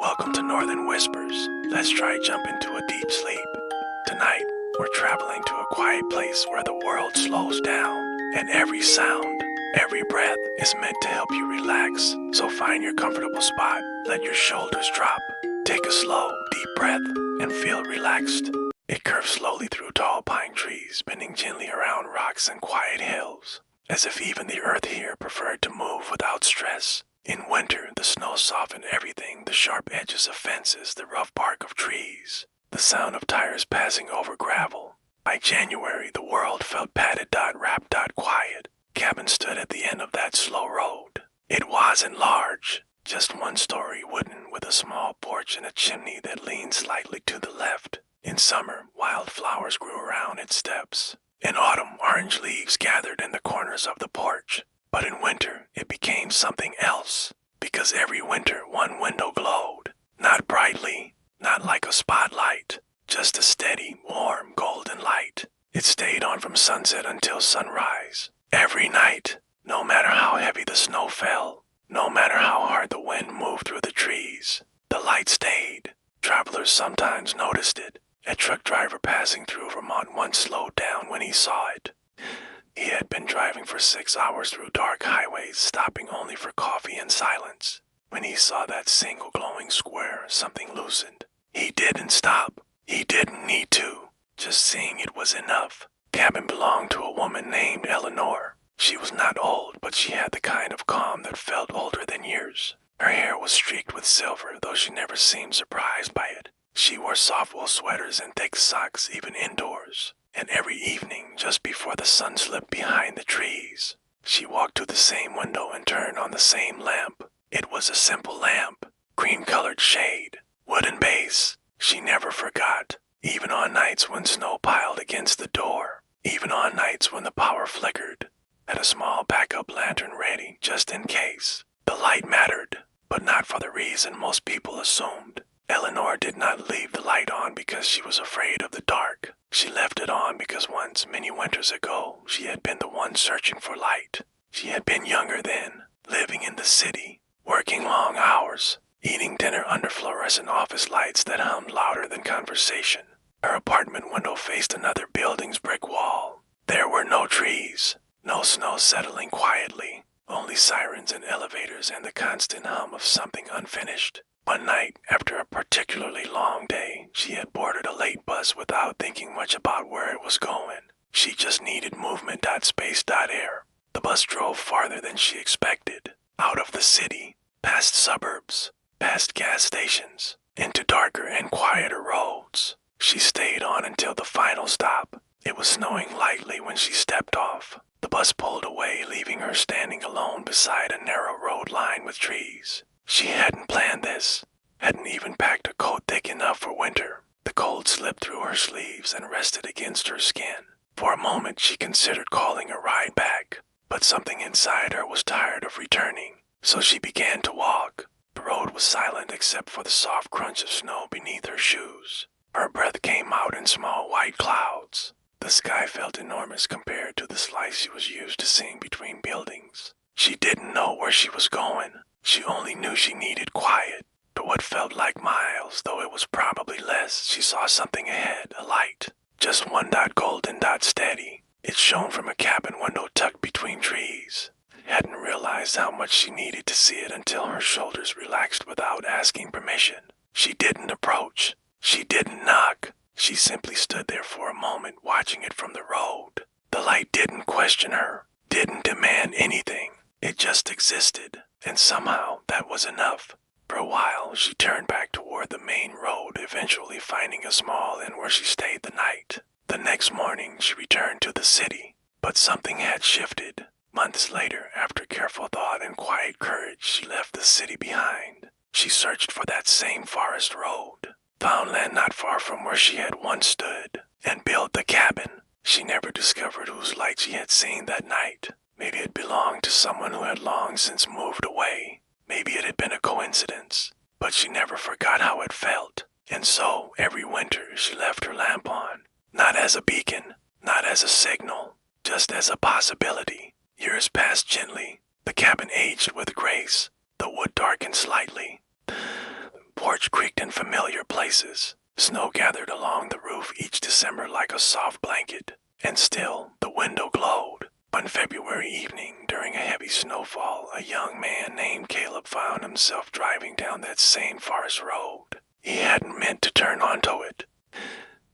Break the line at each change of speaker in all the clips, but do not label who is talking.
Welcome to Northern Whispers. Let's try jump into a deep sleep. Tonight, we're traveling to a quiet place where the world slows down, and every sound, every breath is meant to help you relax. So find your comfortable spot, let your shoulders drop, take a slow, deep breath, and feel relaxed. It curves slowly through tall pine trees, bending gently around rocks and quiet hills, as if even the earth here preferred to move without stress. In winter, the snow softened everything, the sharp edges of fences, the rough bark of trees, the sound of tires passing over gravel. By January, the world felt padded, wrapped, quiet. Cabin stood at the end of that slow road. It wasn't large, just one-story wooden with a small porch and a chimney that leaned slightly to the left. In summer, wildflowers grew around its steps. In autumn, orange leaves gathered in the corners of the porch. But in winter, it became something else, because every winter one window glowed, not brightly, not like a spotlight, just a steady, warm, golden light. It stayed on from sunset until sunrise. Every night, no matter how heavy the snow fell, no matter how hard the wind moved through the trees, the light stayed. Travelers sometimes noticed it. A truck driver passing through Vermont once slowed down when he saw it. He had been driving for 6 hours through dark highways, stopping only for coffee and silence. When he saw that single glowing square, something loosened. He didn't stop. He didn't need to. Just seeing it was enough. Cabin belonged to a woman named Eleanor. She was not old, but she had the kind of calm that felt older than years. Her hair was streaked with silver, though she never seemed surprised by it. She wore soft wool sweaters and thick socks, even indoors. And every evening, just before the sun slipped behind the trees, she walked to the same window and turned on the same lamp. It was a simple lamp, cream-colored shade, wooden base. She never forgot, even on nights when snow piled against the door, even on nights when the power flickered, had a small backup lantern ready just in case. The light mattered, but not for the reason most people assumed. Eleanor did not leave the light on because she was afraid of the dark. She left it on because once, many winters ago, she had been the one searching for light. She had been younger then, living in the city, working long hours, eating dinner under fluorescent office lights that hummed louder than conversation. Her apartment window faced another building's brick wall. There were no trees, no snow settling quietly, only sirens and elevators and the constant hum of something unfinished. One night, after a particularly long day, she had boarded a late bus without thinking much about where it was going. She just needed movement, space, air. The bus drove farther than she expected, out of the city, past suburbs, past gas stations, into darker and quieter roads. She stayed on until the final stop. It was snowing lightly when she stepped off. The bus pulled away, leaving her standing alone beside a narrow road lined with trees. She hadn't planned this, hadn't even packed a coat thick enough for winter. The cold slipped through her sleeves and rested against her skin. For a moment she considered calling a ride back, but something inside her was tired of returning, so she began to walk. The road was silent except for the soft crunch of snow beneath her shoes. Her breath came out in small white clouds. The sky felt enormous compared to the slice she was used to seeing between buildings. She didn't know where she was going. She only knew she needed quiet. For what felt like miles, though it was probably less, she saw something ahead, a light. Just one golden steady. It shone from a cabin window tucked between trees. Hadn't realized how much she needed to see it until her shoulders relaxed without asking permission. She didn't approach. She didn't knock. She simply stood there for a moment, watching it from the road. The light didn't question her, didn't demand anything. It just existed. And somehow that was enough. For a while, she turned back toward the main road, eventually finding a small inn where she stayed the night. The next morning, she returned to the city. But something had shifted. Months later, after careful thought and quiet courage, she left the city behind. She searched for that same forest road, found land not far from where she had once stood, and built the cabin. She never discovered whose light she had seen that night. Maybe it belonged to someone who had long since moved away. Maybe it had been a coincidence, but she never forgot how it felt. And so, every winter, she left her lamp on, not as a beacon, not as a signal, just as a possibility. Years passed gently. The cabin aged with grace. The wood darkened slightly. Porch creaked in familiar places. Snow gathered along the roof each December like a soft blanket, and still the window glowed. One February evening, during a heavy snowfall, a young man named Caleb found himself driving down that same forest road. He hadn't meant to turn onto it.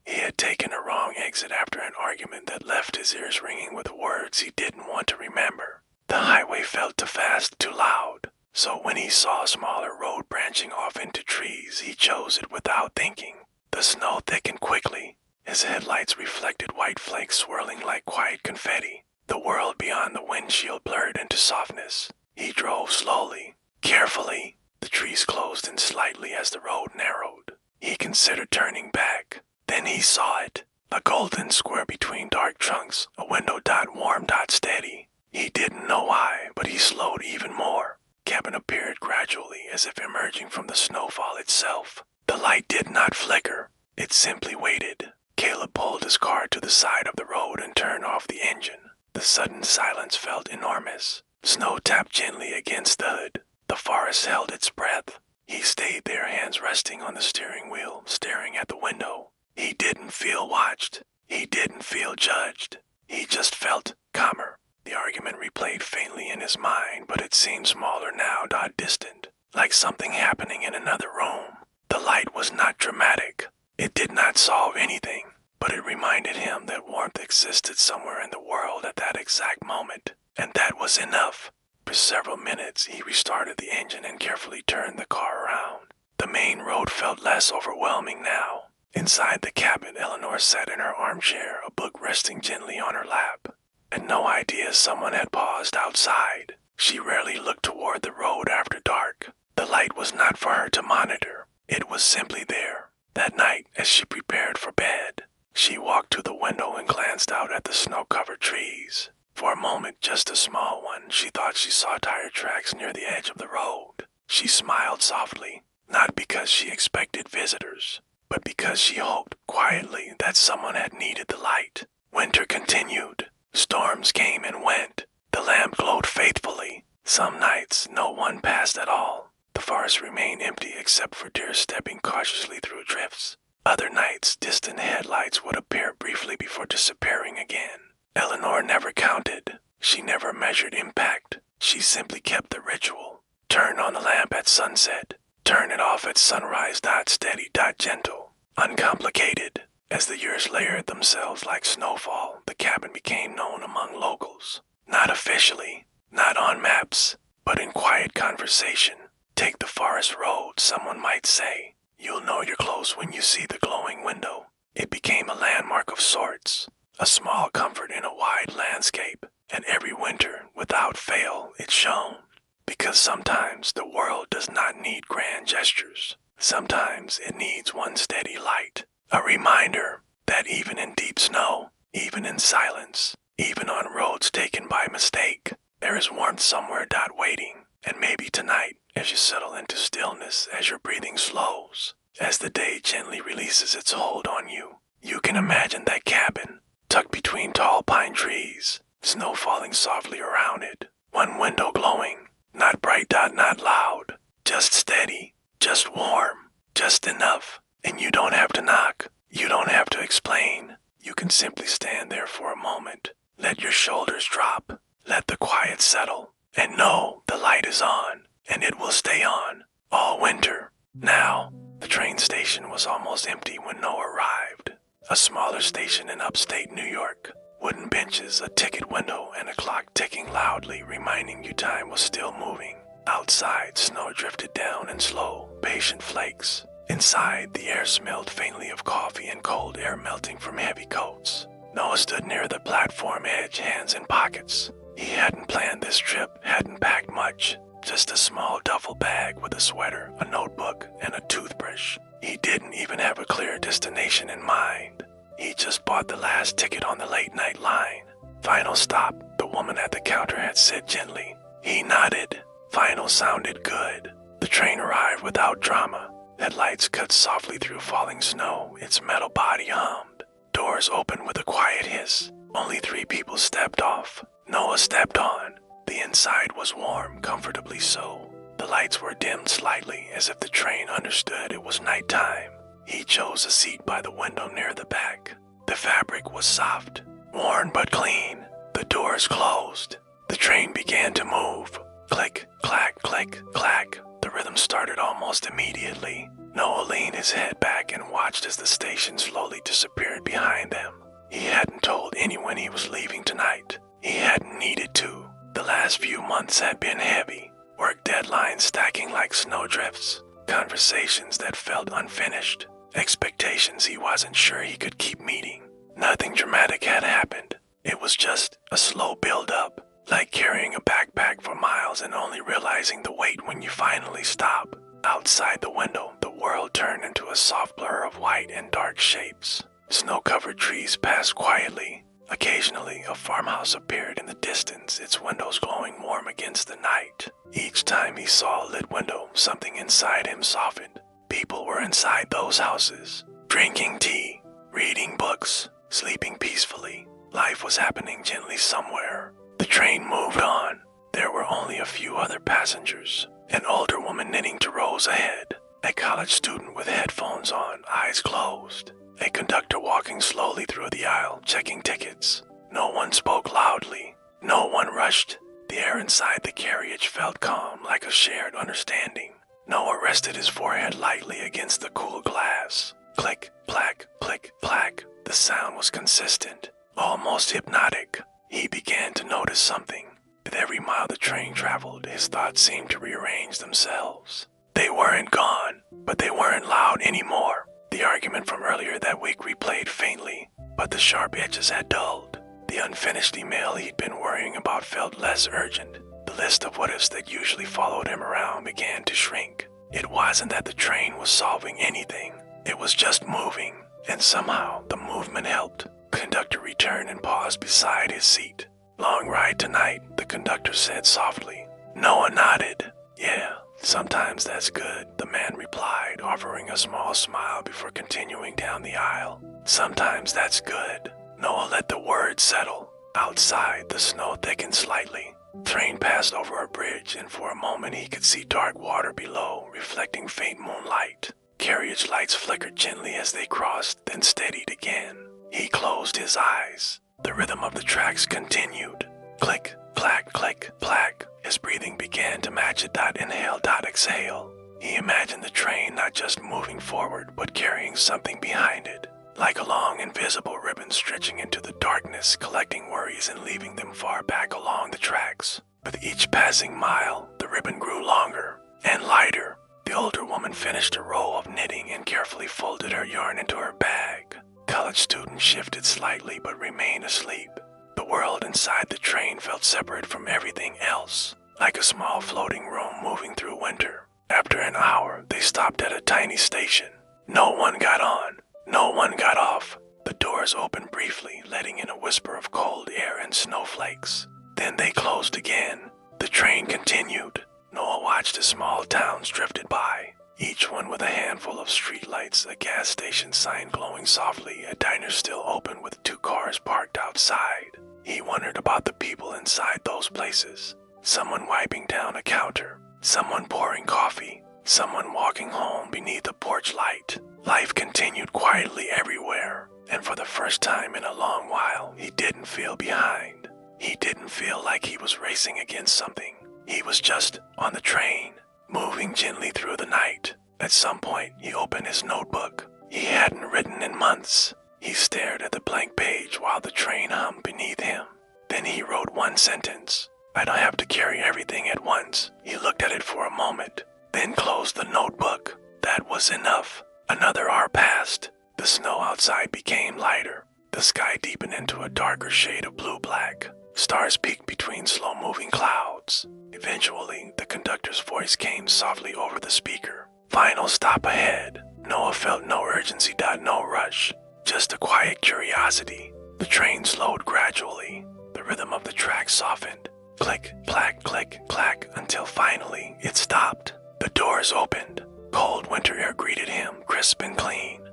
He had taken a wrong exit after an argument that left his ears ringing with words he didn't want to remember. The highway felt too fast, too loud, so when he saw a smaller road branching off into trees, he chose it without thinking. The snow thickened quickly. His headlights reflected white flakes swirling like quiet confetti. The world beyond the windshield blurred into softness. He drove slowly, carefully. The trees closed in slightly as the road narrowed. He considered turning back. Then he saw it. A golden square between dark trunks, a window dot warm dot steady. He didn't know why, but he slowed even more. Cabin appeared gradually, as if emerging from the snowfall itself. The light did not flicker. It simply waited. Caleb pulled his car to the side of the road and turned off the engine. The sudden silence felt enormous. Snow tapped gently against the hood. The forest held its breath. He stayed there, hands resting on the steering wheel, staring at the window. He didn't feel watched. He didn't feel judged. He just felt calmer. The argument replayed faintly in his mind, but it seemed smaller now, not distant, like something happening in another room. The light was not dramatic. It did not solve anything, but it reminded him that warmth existed somewhere in the world at that exact moment, and that was enough. For several minutes, he restarted the engine and carefully turned the car around. The main road felt less overwhelming now. Inside the cabin, Eleanor sat in her armchair, a book resting gently on her lap. And no idea someone had paused outside. She rarely looked toward the road after dark. The light was not for her to monitor. It was simply there. That night, as she prepared for bed, she walked to the window and glanced out at the snow-covered trees. For a moment, just a small one, she thought she saw tire tracks near the edge of the road. She smiled softly, not because she expected visitors, but because she hoped quietly that someone had needed the light. Winter continued. Storms came and went. The lamp glowed faithfully. Some nights, no one passed at all. The forest remained empty except for deer stepping cautiously through drifts. Other nights, distant headlights would appear briefly before disappearing again. Eleanor never counted. She never measured impact. She simply kept the ritual. Turn on the lamp at sunset. Turn it off at sunrise. Steady. Gentle. Uncomplicated. As the years layered themselves like snowfall, the cabin became known among locals. Not officially, not on maps, but in quiet conversation. Take the forest road, someone might say. You'll know you're close when you see the glowing window. It became a landmark of sorts, a small comfort in a wide landscape, and every winter, without fail, it shone. Because sometimes the world does not need grand gestures. Sometimes it needs one steady light. A reminder that even in deep snow, even in silence, even on roads taken by mistake, there is warmth somewhere waiting. And maybe tonight, as you settle into stillness, as your breathing slows, as the day gently releases its hold on you, you can imagine that cabin, tucked between tall pine trees, snow falling softly around it, one window glowing, not bright, not loud, just steady, just warm, just enough. And you don't have to knock. You don't have to explain. You can simply stand there for a moment. Let your shoulders drop. Let the quiet settle. And know the light is on. And it will stay on. All winter. Now, the train station was almost empty when Noah arrived. A smaller station in upstate New York. Wooden benches, a ticket window, and a clock ticking loudly, reminding you time was still moving. Outside, snow drifted down in slow, patient flakes. Inside, the air smelled faintly of coffee and cold air melting from heavy coats. Noah stood near the platform edge, hands in pockets. He hadn't planned this trip, hadn't packed much. Just a small duffel bag with a sweater, a notebook, and a toothbrush. He didn't even have a clear destination in mind. He just bought the last ticket on the late-night line. Final stop, the woman at the counter had said gently. He nodded. Final sounded good. The train arrived without drama. Headlights cut softly through falling snow, its metal body hummed. Doors opened with a quiet hiss. Only 3 people stepped off. Noah stepped on. The inside was warm, comfortably so. The lights were dimmed slightly as if the train understood it was nighttime. He chose a seat by the window near the back. The fabric was soft, worn but clean. The doors closed. The train began to move. Click, clack, click, clack. The rhythm started almost immediately. Noah leaned his head back and watched as the station slowly disappeared behind them. He hadn't told anyone he was leaving tonight. He hadn't needed to. The last few months had been heavy. Work deadlines stacking like snowdrifts. Conversations that felt unfinished. Expectations he wasn't sure he could keep meeting. Nothing dramatic had happened. It was just a slow build-up, like carrying a backpack for miles and only realizing the weight when you finally stop. Outside the window, the world turned into a soft blur of white and dark shapes. Snow-covered trees passed quietly. Occasionally, a farmhouse appeared in the distance, its windows glowing warm against the night. Each time he saw a lit window, something inside him softened. People were inside those houses, drinking tea, reading books, sleeping peacefully. Life was happening gently somewhere. The train moved on. There were only a few other passengers. An older woman knitting to rows ahead. A college student with headphones on, eyes closed. A conductor walking slowly through the aisle, checking tickets. No one spoke loudly. No one rushed. The air inside the carriage felt calm, like a shared understanding. Noah rested his forehead lightly against the cool glass. Click, clack, click, clack. The sound was consistent, almost hypnotic. He began to notice something. With every mile the train traveled, his thoughts seemed to rearrange themselves. They weren't gone, but they weren't loud anymore. The argument from earlier that week replayed faintly, but the sharp edges had dulled. The unfinished email he'd been worrying about felt less urgent. The list of what-ifs that usually followed him around began to shrink. It wasn't that the train was solving anything. It was just moving, and somehow the movement helped. The conductor returned and paused beside his seat. "Long ride tonight," the conductor said softly. Noah nodded. "Yeah, sometimes that's good," the man replied, offering a small smile before continuing down the aisle. "Sometimes that's good." Noah let the words settle. Outside, the snow thickened slightly. Train passed over a bridge, and for a moment he could see dark water below, reflecting faint moonlight. Carriage lights flickered gently as they crossed, then steadied again. He closed his eyes. The rhythm of the tracks continued. Click, clack, click, clack. His breathing began to match a dot inhale, dot exhale. He imagined the train not just moving forward, but carrying something behind it, like a long invisible ribbon stretching into the darkness, collecting worries and leaving them far back along the tracks. With each passing mile, the ribbon grew longer and lighter. The older woman finished a row of knitting and carefully folded her yarn into her bag. College student shifted slightly but remained asleep. The world inside the train felt separate from everything else, like a small floating room moving through winter. After an hour, they stopped at a tiny station. No one got on. No one got off. The doors opened briefly, letting in a whisper of cold air and snowflakes. Then they closed again. The train continued. Noah watched as small towns drifted by, each one with a handful of streetlights, a gas station sign glowing softly, a diner still open with 2 cars parked outside. He wondered about the people inside those places. Someone wiping down a counter, someone pouring coffee, someone walking home beneath a porch light. Life continued quietly everywhere, and for the first time in a long while, he didn't feel behind. He didn't feel like he was racing against something. He was just on the train, moving gently through the night. At some point, he opened his notebook. He hadn't written in months. He stared at the blank page while the train hummed beneath him. Then he wrote one sentence. "I don't have to carry everything at once." He looked at it for a moment, then closed the notebook. That was enough. Another hour passed. The snow outside became lighter. The sky deepened into a darker shade of blue-black. Stars peeked between slow-moving clouds. Eventually, the conductor's voice came softly over the speaker. "Final stop ahead." Noah felt no urgency, no rush, just a quiet curiosity. The train slowed gradually. The rhythm of the track softened. Click, clack, click, clack, until finally it stopped. The doors opened. Cold winter air greeted him, crisp and clean.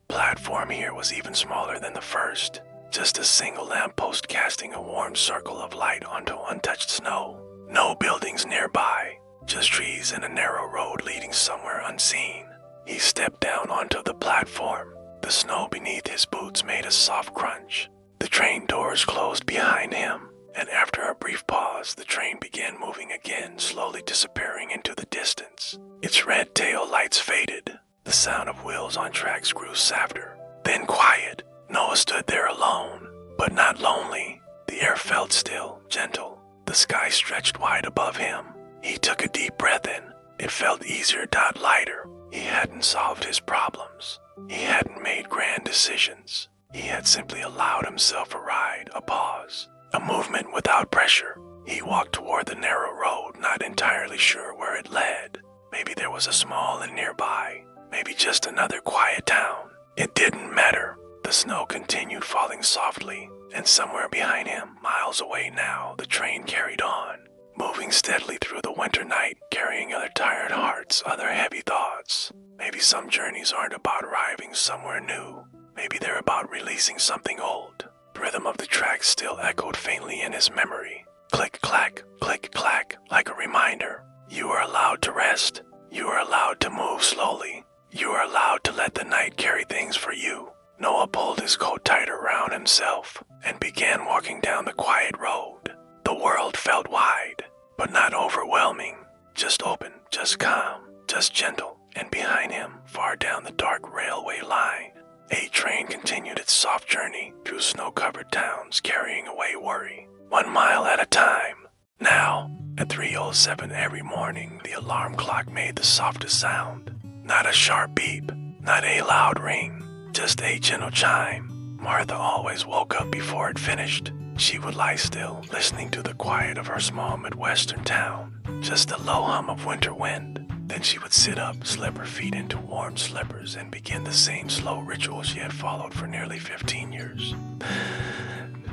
Platform here was even smaller than the first. Just a single lamppost casting a warm circle of light onto untouched snow. No buildings nearby, just trees and a narrow road leading somewhere unseen. He stepped down onto the platform. The snow beneath his boots made a soft crunch. The train doors closed behind him, and after a brief pause, the train began moving again, slowly disappearing into the distance. Its red tail lights faded. The sound of wheels on tracks grew softer, then quiet. Noah stood there alone, but not lonely. The air felt still, gentle. The sky stretched wide above him. He took a deep breath in. It felt easier, lighter. He hadn't solved his problems. He hadn't made grand decisions. He had simply allowed himself a ride, a pause, a movement without pressure. He walked toward the narrow road, not entirely sure where it led. Maybe there was a small inn nearby. Maybe just another quiet town. It didn't matter. The snow continued falling softly, and somewhere behind him, miles away now, the train carried on, moving steadily through the winter night, carrying other tired hearts, other heavy thoughts. Maybe some journeys aren't about arriving somewhere new. Maybe they're about releasing something old. The rhythm of the tracks still echoed faintly in his memory. Click, clack, like a reminder. You are allowed to rest. You are allowed to move slowly. You are allowed to let the night carry things for you. Noah pulled his coat tighter around himself and began walking down the quiet road. The world felt wide, but not overwhelming. Just open, just calm, just gentle. And behind him, far down the dark railway line, a train continued its soft journey through snow-covered towns, carrying away worry, 1 mile at a time. Now, at 3:07 every morning, the alarm clock made the softest sound. Not a sharp beep, not a loud ring, just a gentle chime. Martha always woke up before it finished. She would lie still, listening to the quiet of her small Midwestern town, just the low hum of winter wind. Then she would sit up, slip her feet into warm slippers, and begin the same slow ritual she had followed for nearly 15 years.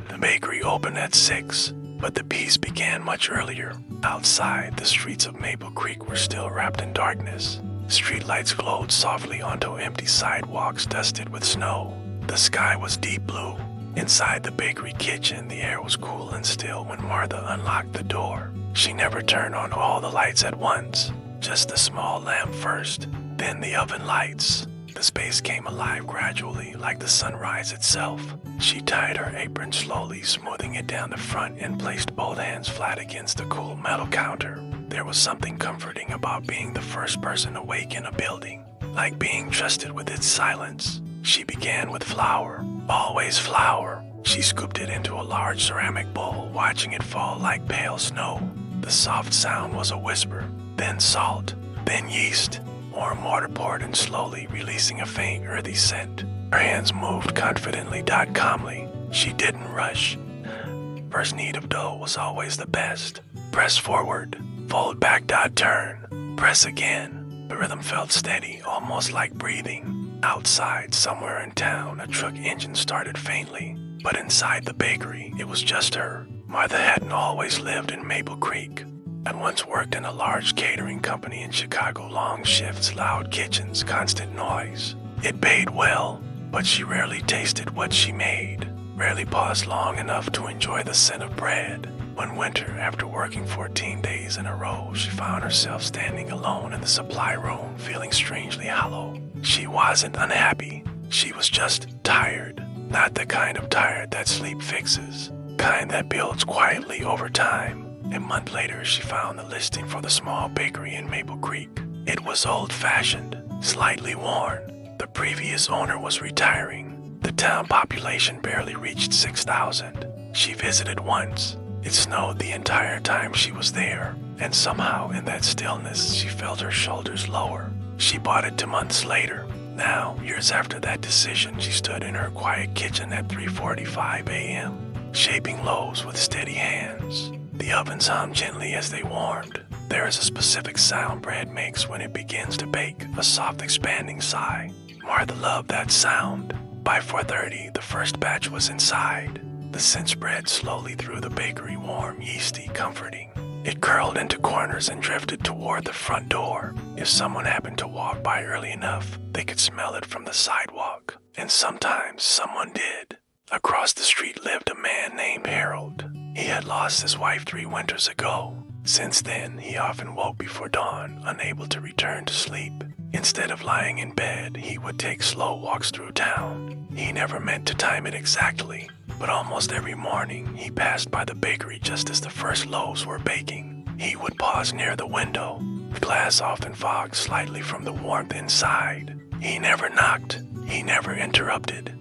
The bakery opened at 6, but the peace began much earlier. Outside, the streets of Maple Creek were still wrapped in darkness. Streetlights glowed softly onto empty sidewalks dusted with snow. The sky was deep blue. Inside the bakery kitchen, the air was cool and still when Martha unlocked the door. She never turned on all the lights at once. Just the small lamp first, then the oven lights. The space came alive gradually, like the sunrise itself. She tied her apron slowly, smoothing it down the front, and placed both hands flat against the cool metal counter. There was something comforting about being the first person awake in a building, like being trusted with its silence. She began with flour, always flour. She scooped it into a large ceramic bowl, watching it fall like pale snow. The soft sound was a whisper, then salt, then yeast. More mortar poured in slowly, releasing a faint, earthy scent. Her hands moved confidently, calmly. She didn't rush. First knead of dough was always the best. Press forward, fold back, turn. Press again. The rhythm felt steady, almost like breathing. Outside, somewhere in town, a truck engine started faintly. But inside the bakery, it was just her. Martha hadn't always lived in Maple Creek. I'd once worked in a large catering company in Chicago, long shifts, loud kitchens, constant noise. It paid well, but she rarely tasted what she made, rarely paused long enough to enjoy the scent of bread. One winter, after working 14 days in a row, she found herself standing alone in the supply room, feeling strangely hollow. She wasn't unhappy. She was just tired. Not the kind of tired that sleep fixes, kind that builds quietly over time. A month later, she found the listing for the small bakery in Maple Creek. It was old-fashioned, slightly worn. The previous owner was retiring. The town population barely reached 6,000. She visited once. It snowed the entire time she was there, and somehow in that stillness, she felt her shoulders lower. She bought it 2 months later. Now, years after that decision, she stood in her quiet kitchen at 3:45 a.m., shaping loaves with steady hands. The ovens hummed gently as they warmed. There is a specific sound bread makes when it begins to bake, a soft expanding sigh. Martha loved that sound. By 4:30, the first batch was inside. The scent spread slowly through the bakery, warm, yeasty, comforting. It curled into corners and drifted toward the front door. If someone happened to walk by early enough, they could smell it from the sidewalk. And sometimes someone did. Across the street lived a man named Harold. He had lost his wife 3 winters ago. Since then, he often woke before dawn, unable to return to sleep. Instead of lying in bed, he would take slow walks through town. He never meant to time it exactly, but almost every morning he passed by the bakery just as the first loaves were baking. He would pause near the window, the glass often fogged slightly from the warmth inside. He never knocked, he never interrupted,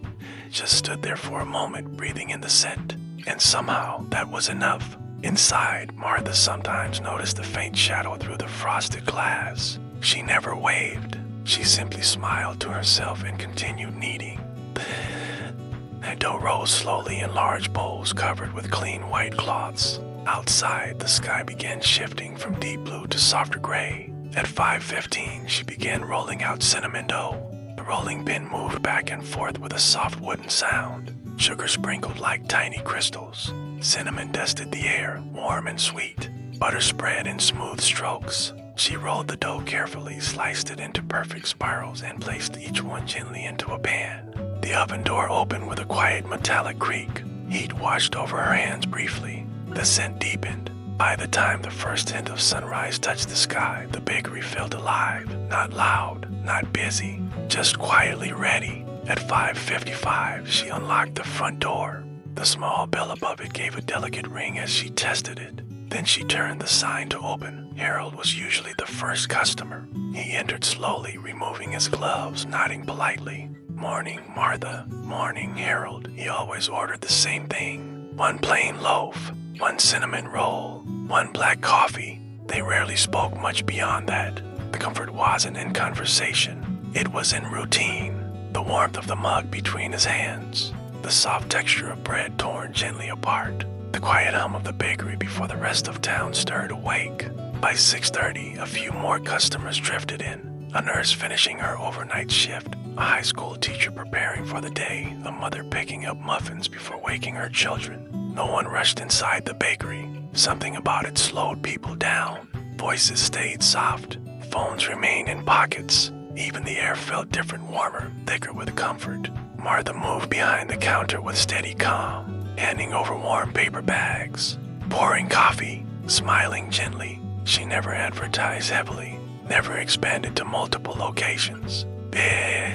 just stood there for a moment breathing in the scent, and somehow that was enough. Inside, Martha sometimes noticed a faint shadow through the frosted glass. She never waved. She simply smiled to herself and continued kneading. The dough rose slowly in large bowls covered with clean white cloths. Outside, the sky began shifting from deep blue to softer gray. At 5:15, she began rolling out cinnamon dough. The rolling pin moved back and forth with a soft wooden sound. Sugar sprinkled like tiny crystals. Cinnamon dusted the air, warm and sweet. Butter spread in smooth strokes. She rolled the dough carefully, sliced it into perfect spirals, and placed each one gently into a pan. The oven door opened with a quiet metallic creak. Heat washed over her hands briefly. The scent deepened. By the time the first hint of sunrise touched the sky, the bakery felt alive. Not loud, not busy, just quietly ready. At 5:55, she unlocked the front door. The small bell above it gave a delicate ring as she tested it. Then she turned the sign to open. Harold was usually the first customer. He entered slowly, removing his gloves, nodding politely. "Morning, Martha. Morning, Harold." He always ordered the same thing. One plain loaf, one cinnamon roll, one black coffee. They rarely spoke much beyond that. The comfort wasn't in conversation. It was in routine. The warmth of the mug between his hands. The soft texture of bread torn gently apart. The quiet hum of the bakery before the rest of town stirred awake. By 6:30, a few more customers drifted in. A nurse finishing her overnight shift, a high school teacher preparing for the day, a mother picking up muffins before waking her children. No one rushed inside the bakery. Something about it slowed people down. Voices stayed soft. Phones remained in pockets. Even the air felt different, warmer, thicker with comfort. Martha moved behind the counter with steady calm, handing over warm paper bags, pouring coffee, smiling gently. She never advertised heavily, never expanded to multiple locations. The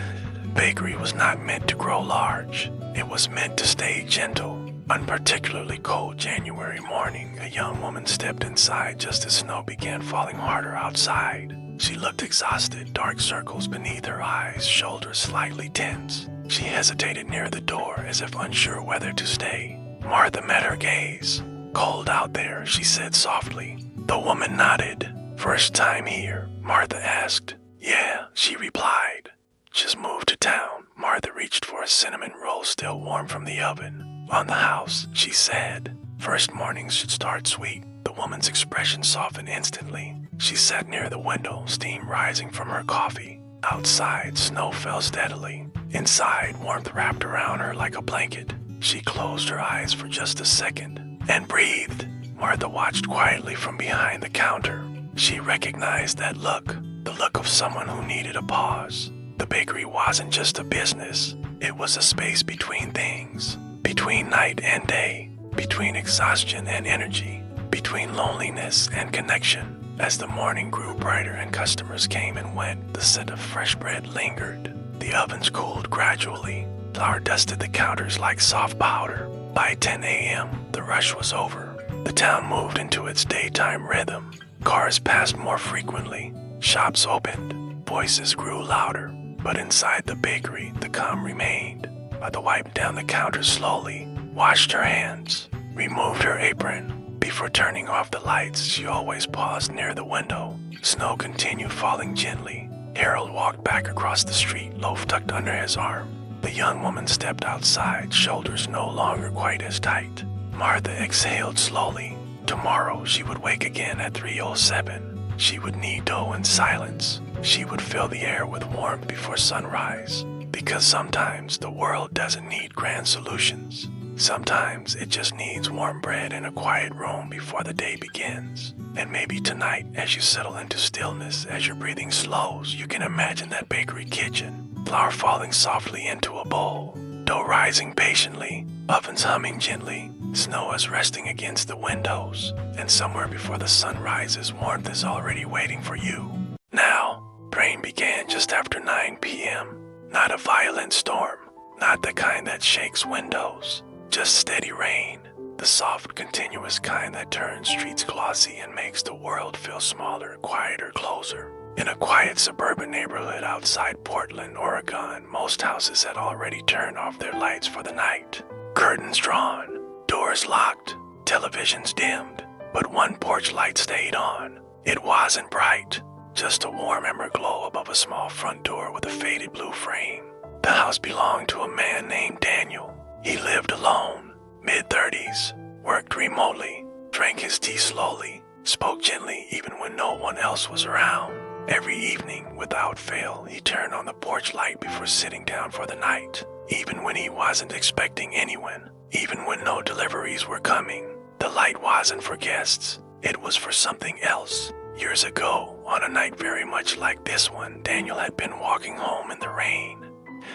bakery was not meant to grow large. It was meant to stay gentle. On a particularly cold January morning, a young woman stepped inside just as snow began falling harder outside. She looked exhausted, dark circles beneath her eyes, shoulders slightly tense. She hesitated near the door as if unsure whether to stay. Martha met her gaze. "Cold out there," she said softly. The woman nodded. "First time here?" Martha asked. "Yeah," she replied. "Just moved to town." Martha reached for a cinnamon roll still warm from the oven. "On the house," she said. "First mornings should start sweet." The woman's expression softened instantly. She sat near the window, steam rising from her coffee. Outside, snow fell steadily. Inside, warmth wrapped around her like a blanket. She closed her eyes for just a second and breathed. Martha watched quietly from behind the counter. She recognized that look, the look of someone who needed a pause. The bakery wasn't just a business. It was a space between things, between night and day, between exhaustion and energy, between loneliness and connection. As the morning grew brighter and customers came and went, the scent of fresh bread lingered. The ovens cooled gradually. Flour dusted the counters like soft powder. By 10 a.m., the rush was over. The town moved into its daytime rhythm. Cars passed more frequently. Shops opened. Voices grew louder. But inside the bakery, the calm remained. Martha wiped down the counter slowly, washed her hands, removed her apron. Before turning off the lights, she always paused near the window. Snow continued falling gently. Harold walked back across the street, loaf tucked under his arm. The young woman stepped outside, shoulders no longer quite as tight. Martha exhaled slowly. Tomorrow she would wake again at 3:07. She would knead dough in silence. She would fill the air with warmth before sunrise. Because sometimes the world doesn't need grand solutions. Sometimes it just needs warm bread in a quiet room before the day begins. And maybe tonight, as you settle into stillness, as your breathing slows, you can imagine that bakery kitchen. Flour falling softly into a bowl, dough rising patiently, ovens humming gently, Snow is resting against the windows, and somewhere before the sun rises, warmth is already waiting for you. Now, rain began just after 9 p.m. Not a violent storm, not the kind that shakes windows, just steady rain. The soft, continuous kind that turns streets glossy and makes the world feel smaller, quieter, closer. In a quiet suburban neighborhood outside Portland, Oregon, most houses had already turned off their lights for the night. Curtains drawn, doors locked, televisions dimmed, but one porch light stayed on. It wasn't bright, just a warm ember glow above a small front door with a faded blue frame. The house belonged to a man named Daniel. He lived alone, mid-30s, worked remotely, drank his tea slowly, spoke gently even when no one else was around. Every evening, without fail, he turned on the porch light before sitting down for the night. Even when he wasn't expecting anyone, even when no deliveries were coming, the light wasn't for guests. It was for something else. Years ago, on a night very much like this one, Daniel had been walking home in the rain.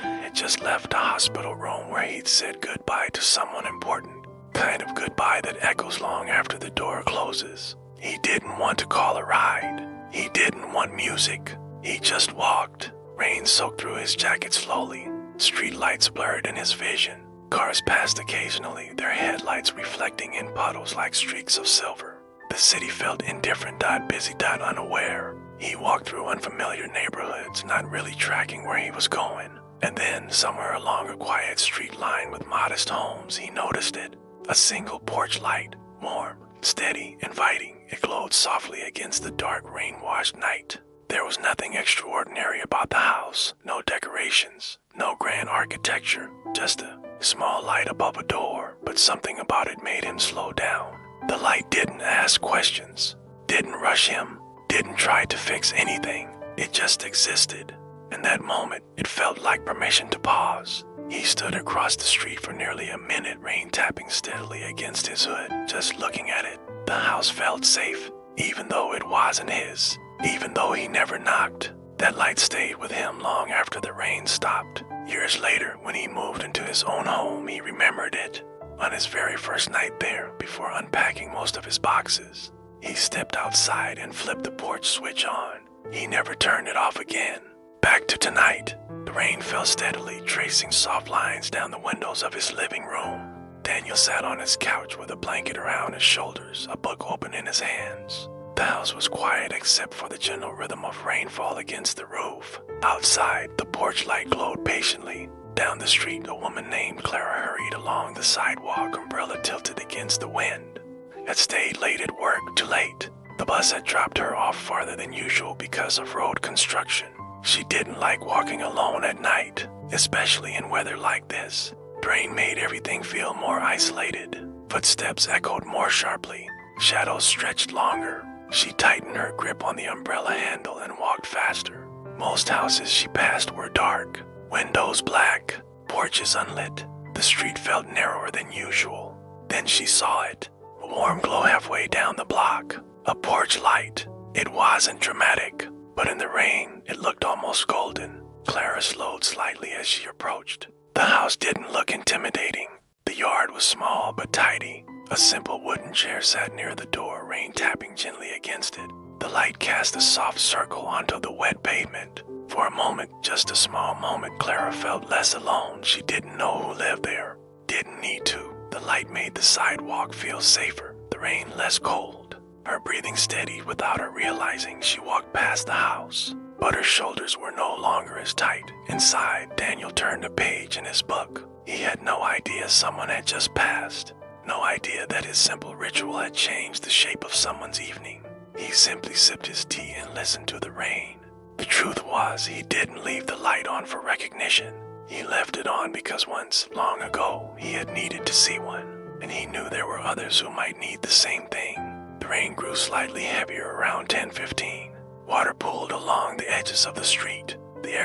Had just left a hospital room where he'd said goodbye to someone important, kind of goodbye that echoes long after the door closes. He didn't want to call a ride. He didn't want music. He just walked. Rain soaked through his jacket slowly. Street lights blurred in his vision. Cars passed occasionally, their headlights reflecting in puddles like streaks of silver. The city felt indifferent, busy, unaware. He walked through unfamiliar neighborhoods, not really tracking where he was going. And then, somewhere along a quiet street line with modest homes, he noticed it. A single porch light, warm, steady, inviting. It glowed softly against the dark, rain-washed night. There was nothing extraordinary about the house, no decorations, no grand architecture, just a small light above a door, but something about it made him slow down. The light didn't ask questions, didn't rush him, didn't try to fix anything. It just existed. In that moment, it felt like permission to pause. He stood across the street for nearly a minute, rain tapping steadily against his hood, just looking at it. The house felt safe, even though it wasn't his, even though he never knocked. That light stayed with him long after the rain stopped. Years later, when he moved into his own home, he remembered it. On his very first night there, before unpacking most of his boxes, he stepped outside and flipped the porch switch on. He never turned it off again. Back to tonight. The rain fell steadily, tracing soft lines down the windows of his living room. Daniel sat on his couch with a blanket around his shoulders, a book open in his hands. The house was quiet except for the gentle rhythm of rainfall against the roof. Outside, the porch light glowed patiently. Down the street, a woman named Clara hurried along the sidewalk, umbrella tilted against the wind. Had stayed late at work, too late. The bus had dropped her off farther than usual because of road construction. She didn't like walking alone at night, especially in weather like this. Rain made everything feel more isolated. Footsteps echoed more sharply. Shadows stretched longer. She tightened her grip on the umbrella handle and walked faster. Most houses she passed were dark, windows black, porches unlit. The street felt narrower than usual. Then she saw it, a warm glow halfway down the block. A porch light. It wasn't dramatic, but in the rain, it looked almost golden. Clara slowed slightly as she approached. The house didn't look intimidating. The yard was small but tidy. A simple wooden chair sat near the door, rain tapping gently against it. The light cast a soft circle onto the wet pavement. For a moment, just a small moment, Clara felt less alone. She didn't know who lived there. Didn't need to. The light made the sidewalk feel safer, the rain less cold. Her breathing steadied without her realizing. She walked past the house, but her shoulders were no longer as tight. Inside, Daniel turned a page in his book. He had no idea someone had just passed. No idea that his simple ritual had changed the shape of someone's evening. He simply sipped his tea and listened to the rain. The truth was, he didn't leave the light on for recognition. He left it on because once, long ago, he had needed to see one, and he knew there were others who might need the same thing. The rain grew slightly heavier around 10:15. Water pooled along the edges of the street.